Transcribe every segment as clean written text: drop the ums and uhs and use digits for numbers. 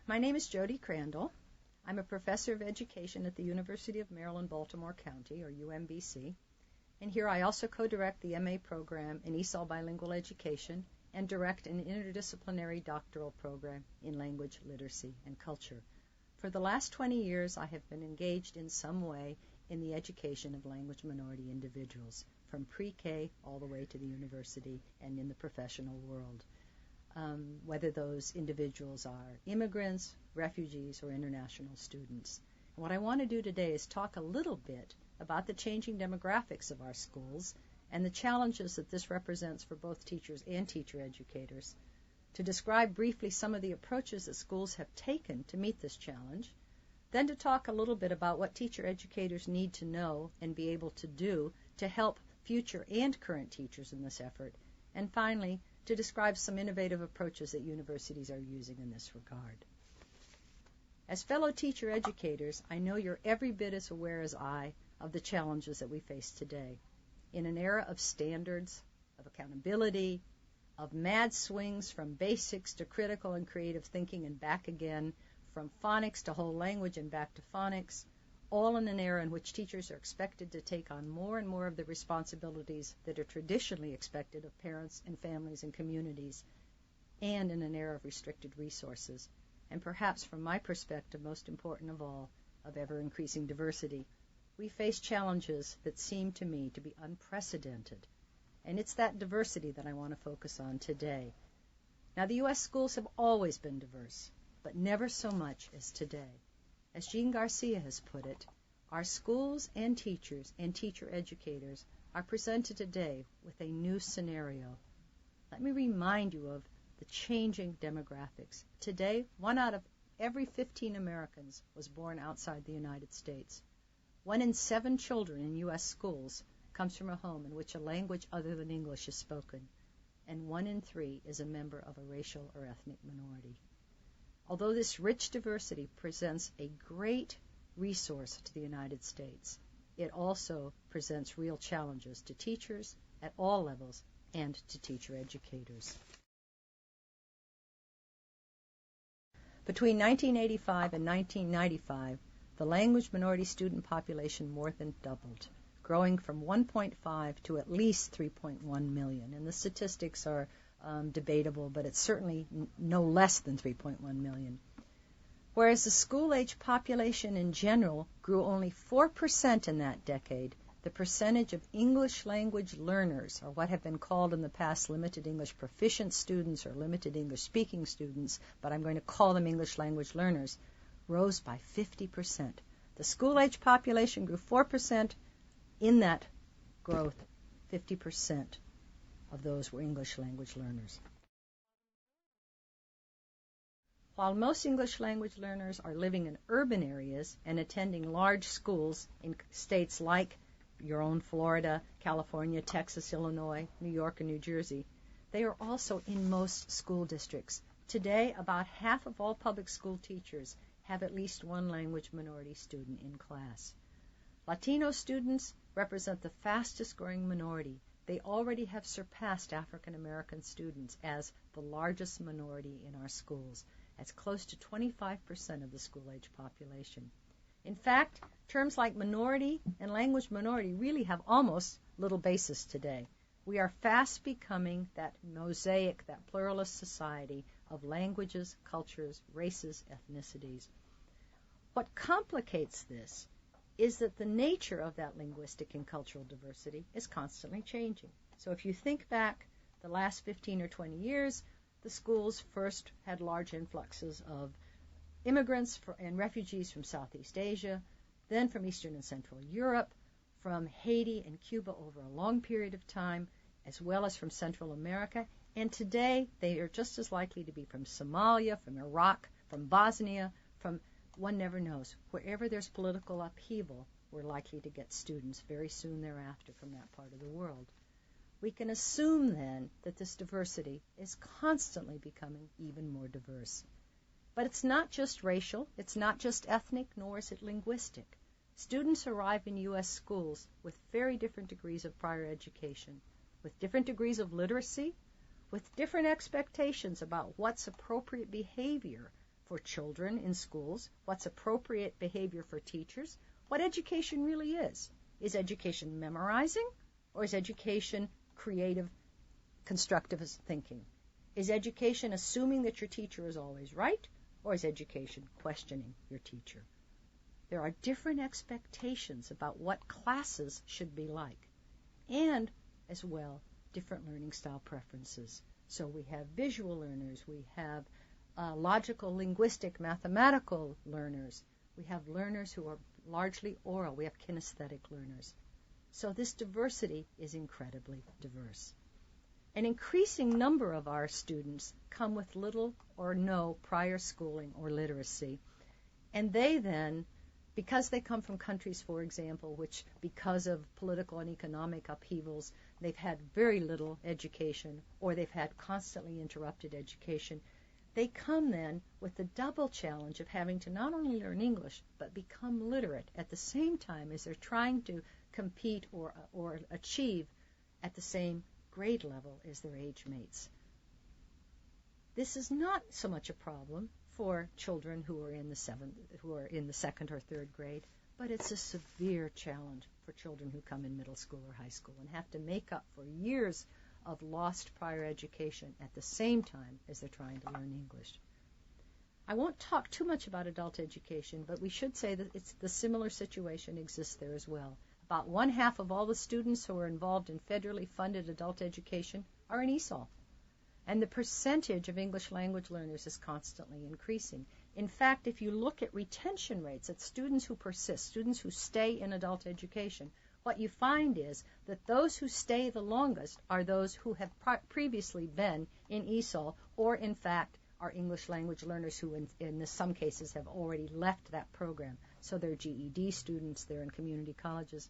My name is Jody Crandall. I'm a professor of education at the University of Maryland, Baltimore County, or UMBC. And here I also co-direct the MA program in ESOL bilingual education and direct an interdisciplinary doctoral program in language, literacy, and culture. For the last 20 years, I have been engaged in some way in the education of language minority individuals, from pre-K all the way to the university and in the professional world. Whether those individuals are immigrants, refugees, or international students. And what I want to do today is talk a little bit about the changing demographics of our schools and the challenges that this represents for both teachers and teacher educators, to describe briefly some of the approaches that schools have taken to meet this challenge, then to talk a little bit about what teacher educators need to know and be able to do to help future and current teachers in this effort, and finally, to describe some innovative approaches that universities are using in this regard. As fellow teacher educators, I know you're every bit as aware as I of the challenges that we face today. In an era of standards, of accountability, of mad swings from basics to critical and creative thinking and back again, from phonics to whole language and back to phonics, all in an era in which teachers are expected to take on more and more of the responsibilities that are traditionally expected of parents and families and communities, and in an era of restricted resources, and perhaps from my perspective, most important of all, of ever-increasing diversity. We face challenges that seem to me to be unprecedented, and it's that diversity that I want to focus on today. Now, the U.S. schools have always been diverse, but never so much as today. As Jean Garcia has put it, our schools and teachers and teacher educators are presented today with a new scenario. Let me remind you of the changing demographics. Today, 1 out of every 15 Americans was born outside the United States. 1 in 7 children in U.S. schools comes from a home in which a language other than English is spoken, and 1 in 3 is a member of a racial or ethnic minority. Although this rich diversity presents a great resource to the United States, it also presents real challenges to teachers at all levels and to teacher educators. Between 1985 and 1995, the language minority student population more than doubled, growing from 1.5 to at least 3.1 million. And the statistics are debatable, but it's certainly no less than 3.1 million. Whereas the school-age population in general grew only 4% in that decade, the percentage of English language learners, or what have been called in the past limited English proficient students or limited English speaking students, but I'm going to call them English language learners, rose by 50%. The school-age population grew 4%. In that growth, 50% of those were English language learners. While most English language learners are living in urban areas and attending large schools in states like your own Florida, California, Texas, Illinois, New York, and New Jersey, they are also in most school districts. Today, about half of all public school teachers have at least one language minority student in class. Latino students represent the fastest growing minority. They already have surpassed African American students as the largest minority in our schools. That's close to 25% of the school-age population. In fact, terms like minority and language minority really have almost little basis today. We are fast becoming that mosaic, that pluralist society of languages, cultures, races, ethnicities. What complicates this is that the nature of that linguistic and cultural diversity is constantly changing. So if you think back the last 15 or 20 years, the schools first had large influxes of immigrants and refugees from Southeast Asia, then from Eastern and Central Europe, from Haiti and Cuba over a long period of time, as well as from Central America. And today, they are just as likely to be from Somalia, from Iraq, from Bosnia, from one never knows. Wherever there's political upheaval, we're likely to get students very soon thereafter from that part of the world. We can assume then that this diversity is constantly becoming even more diverse. But it's not just racial, it's not just ethnic, nor is it linguistic. Students arrive in U.S. schools with very different degrees of prior education, with different degrees of literacy, with different expectations about what's appropriate behavior for children in schools, what's appropriate behavior for teachers, what education really is. Is education memorizing, or is education creative, constructivist thinking? Is education assuming that your teacher is always right, or is education questioning your teacher? There are different expectations about what classes should be like, and as well, different learning style preferences. So we have visual learners, we have logical, linguistic, mathematical learners. We have learners who are largely oral. We have kinesthetic learners. So this diversity is incredibly diverse. An increasing number of our students come with little or no prior schooling or literacy. And they then, because they come from countries, for example, which because of political and economic upheavals, they've had very little education, or they've had constantly interrupted education, they come then with the double challenge of having to not only learn English, but become literate at the same time as they're trying to compete or achieve at the same grade level as their age mates. This is not so much a problem for children who are in the second or third grade, but it's a severe challenge for children who come in middle school or high school and have to make up for years of lost prior education at the same time as they're trying to learn English. I won't talk too much about adult education, but we should say that the similar situation exists there as well. About 1/2 of all the students who are involved in federally funded adult education are in ESOL. And the percentage of English language learners is constantly increasing. In fact, if you look at retention rates, at students who persist, students who stay in adult education, what you find is that those who stay the longest are those who have previously been in ESOL, or in fact are English language learners who in some cases have already left that program. So they're GED students, they're in community colleges.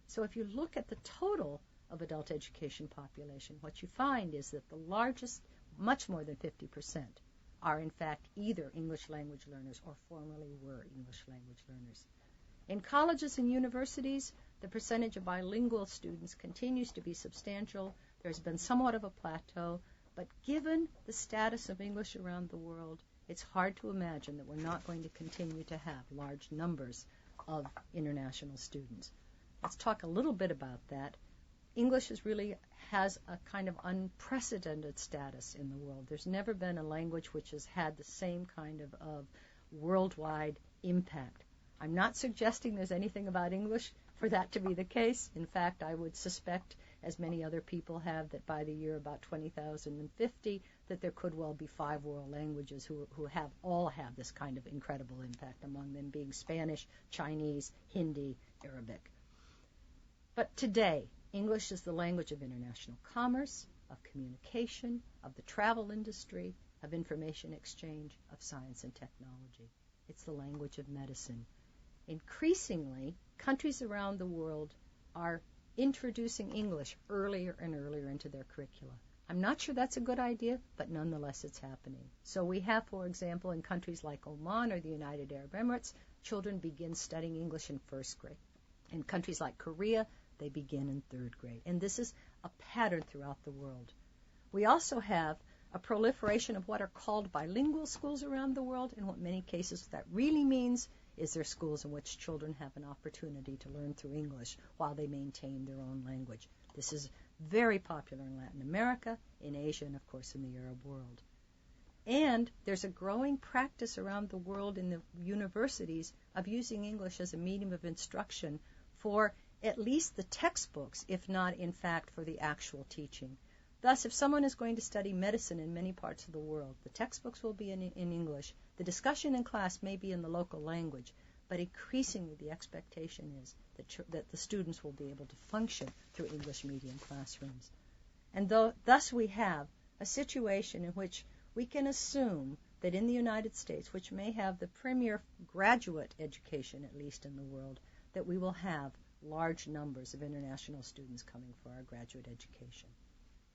So if you look at the total of adult education population, what you find is that the largest, much more than 50%, are in fact either English language learners or formerly were English language learners. In colleges and universities, the percentage of bilingual students continues to be substantial. There's been somewhat of a plateau, but given the status of English around the world, it's hard to imagine that we're not going to continue to have large numbers of international students. Let's talk a little bit about that. English has a kind of unprecedented status in the world. There's never been a language which has had the same kind of worldwide impact. I'm not suggesting there's anything about English for that to be the case. In fact, I would suspect, as many other people have, that by the year about 2050, that there could well be 5 world languages who all have this kind of incredible impact, among them being Spanish, Chinese, Hindi, Arabic. But today, English is the language of international commerce, of communication, of the travel industry, of information exchange, of science and technology. It's the language of medicine. Increasingly, countries around the world are introducing English earlier and earlier into their curricula. I'm not sure that's a good idea, but nonetheless it's happening. So we have, for example, in countries like Oman or the United Arab Emirates, children begin studying English in 1st grade. In countries like Korea, they begin in 3rd grade. And this is a pattern throughout the world. We also have a proliferation of what are called bilingual schools around the world, and what many cases that really means is they're schools in which children have an opportunity to learn through English while they maintain their own language. This is very popular in Latin America, in Asia, and of course in the Arab world. And there's a growing practice around the world in the universities of using English as a medium of instruction for at least the textbooks, if not in fact for the actual teaching. Thus, if someone is going to study medicine in many parts of the world, the textbooks will be in English. The discussion in class may be in the local language, but increasingly the expectation is that the students will be able to function through English medium classrooms. And thus we have a situation in which we can assume that in the United States, which may have the premier graduate education, at least in the world, that we will have large numbers of international students coming for our graduate education.